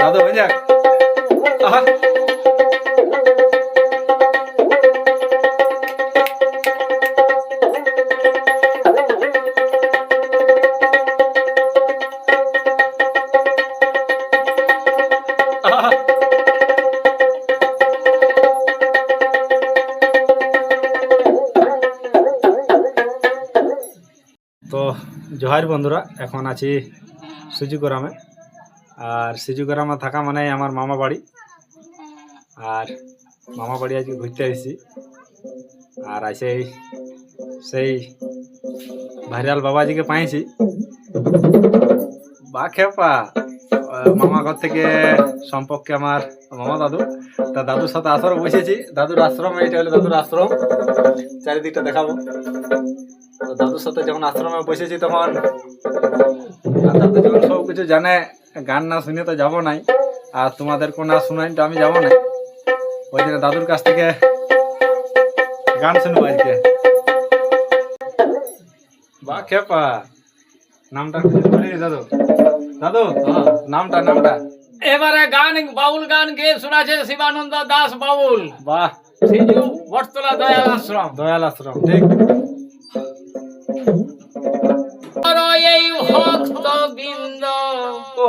দাদু হয়ে যাক। আহা তো জোহার বন্ধুরা, এখন আছি সিজুগ্রামে। আর সিজুগ্রামে থাকা মানে আমার মামা বাড়ি। আর মামা বাড়ি আজকে ঘুরতে এসেছি। আর আছে সেই ভাইরাল বাবাজিকে পাইছি। বা খেপা মামা ঘর থেকে সম্পর্কে আমার মামা দাদু, তা দাদুর সাথে আশ্রম বসেছি। দাদুর আশ্রম, এইটা হলো দাদুর আশ্রম। চারিদিকটা দেখাবো। দাদুর সাথে যখন আশ্রমে বসেছি তখন দাদু যখন সব কিছু জানে, গান না শুনে তো যাবো নাই। আর তোমাদেরকে না শুনাই তো আমি যাবো নাই। ওই জন্য দাদুর কাছ থেকে গান শুনবো আজকে। বা খেপা নামটা দাদু, দাদু নামটা নামটা এবারে গান বাউল গান গেয়ে শোনাছে শিবানন্দ দাস বাউল। বাহ, সিজু বটতলা দয়াল আশ্রম। দয়াল আশ্রম, ঠিক। এই ভক্ত বৃন্দ ও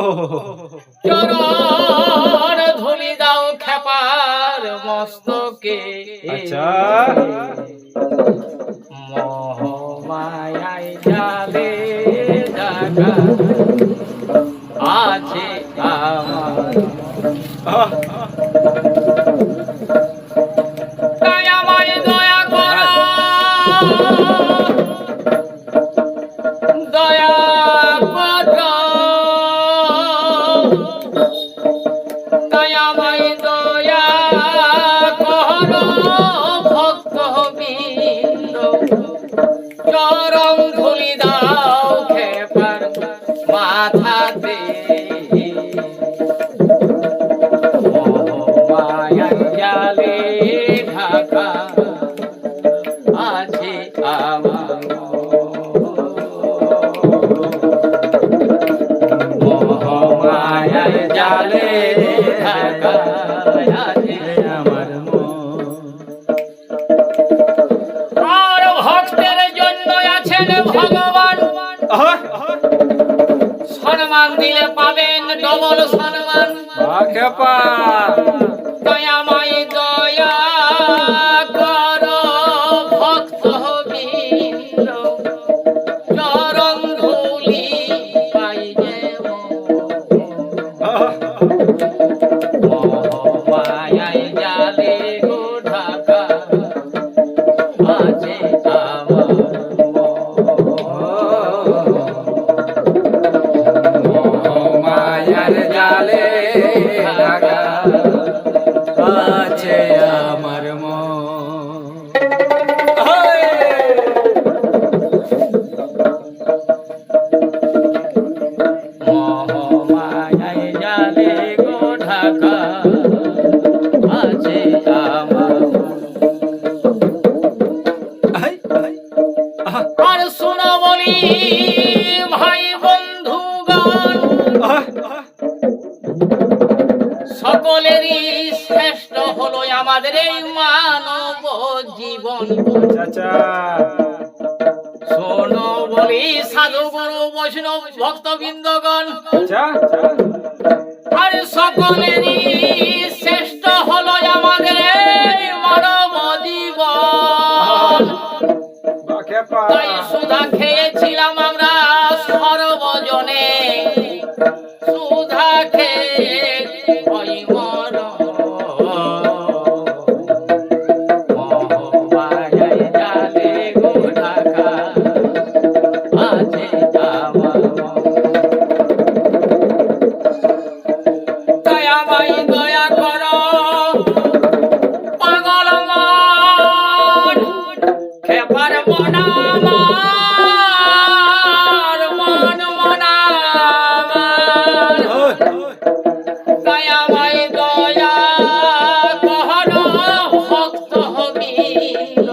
চরণ ধুলি দাও খেপার মস্তকে। আচ্ছা, মোহমায়ায় জালে জাগা আছে আমার। আহ, তাই আমায় দয়া করো, দয়া করো, তাই আমায় দয়া করো ভক্ত বৃন্দ চরণ ধুলি দাও খেপার মাথাতে। মায়ার জালে ঢাকা আছে আমার। মায়ার জালে ঢাকা আছে আমার আর ভক্তের জন্য আছেন ভগবান। সম্মান দিলে পাবেন ডবল সম্মান। বা খেপা দয়াময় দয়া করো ভক্ত বৃন্দ চরণ ধুলি পাই যেব। মায়ায় জালে গো ঢাকা আছে আমার। মায়ার জালে ঢাকা আছে আমার মায়ায় জালে গো ঢাকা আছে আমার। আর শোনো বলি ভাই বন্ধুগণ, সকলেরই শ্রেষ্ঠ হলো আমাদের এই মানব জীবন। চাচা শোনো বলি সাধু গুরু বৈষ্ণব ভক্তবৃন্দগণ, আর সকলেরই শ্রেষ্ঠ হলো আমাদের এই মানব জীবন। তাই সুধা খেয়েছিলাম আমরা সর্বজনে, সুধা খেয়ে ওই মরণ। মায়ায় জালে গো ঢাকা আছে আমার। তাই আমায় দয়া করো পাগল মন খেপার মন আমার, মন মন আমার। তাই আমায় দয়া করো ভক্ত বৃন্দ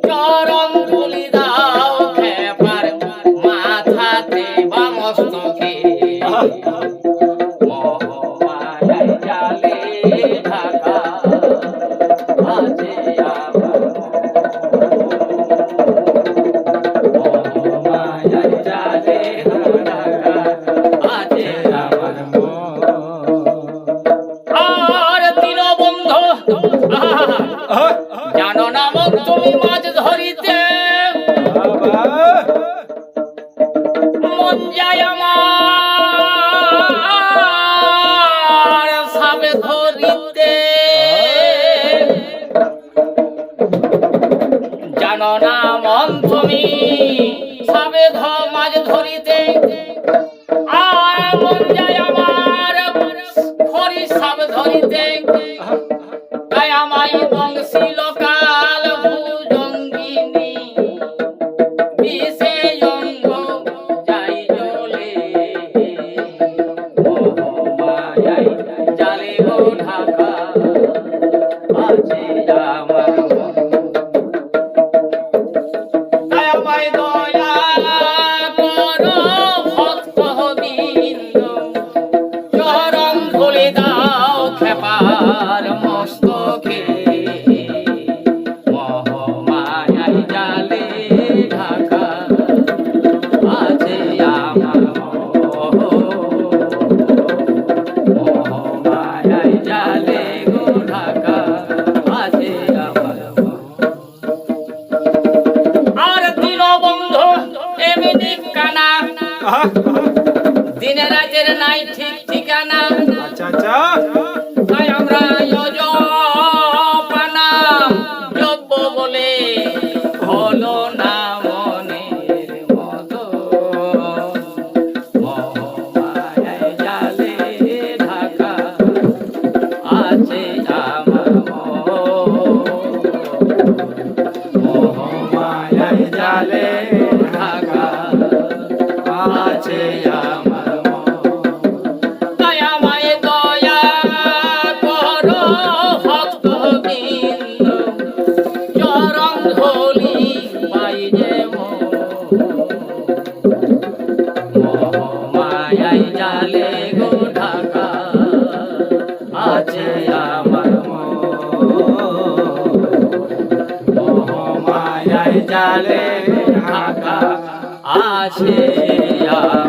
চরণ ধুলি দাও খেপার মাথাতে বা মস্তকে। সাবে ধরিতে জানো না মন তুমি সাবে মাঝ ধরিতে আর মন যায় আমার খরি সাব ধরিতে তাই আমায় বংশী লোকাল ভুজঙ্গিনী বিষে অঙ্গ যাই জলে মোহমায়াই জালে গো ঢাকা আছে আমার মন। তাই আমায় দয়া করো ভক্তবৃন্দ চরণ ধুলি দাও খেপার মস্তকে মোহমায়াই জালে ঢাকা আছে আমার মোহমায়াই জালে গো ঢাকা আছে আমার। আর দীনবন্ধু এমনি কানা দিনে রাতের নাই ঠিক ঠিকানা আচ্ছা আচ্ছা তাই আমরা পানাম যোগ্য বলে হলো না মনের মতো মোহমায়াই জালে ঢাকা আছে আমার মোহমায়াই জালে ঢাকা আছে আমার তাই আমায় দয়া করো ভক্তবৃন্দ চরণ ধুলি পাই যে মোহমায়াই জালে গো ঢাকা আছে আমার মোহমায়াই জালে ঢাকা আছে আমার।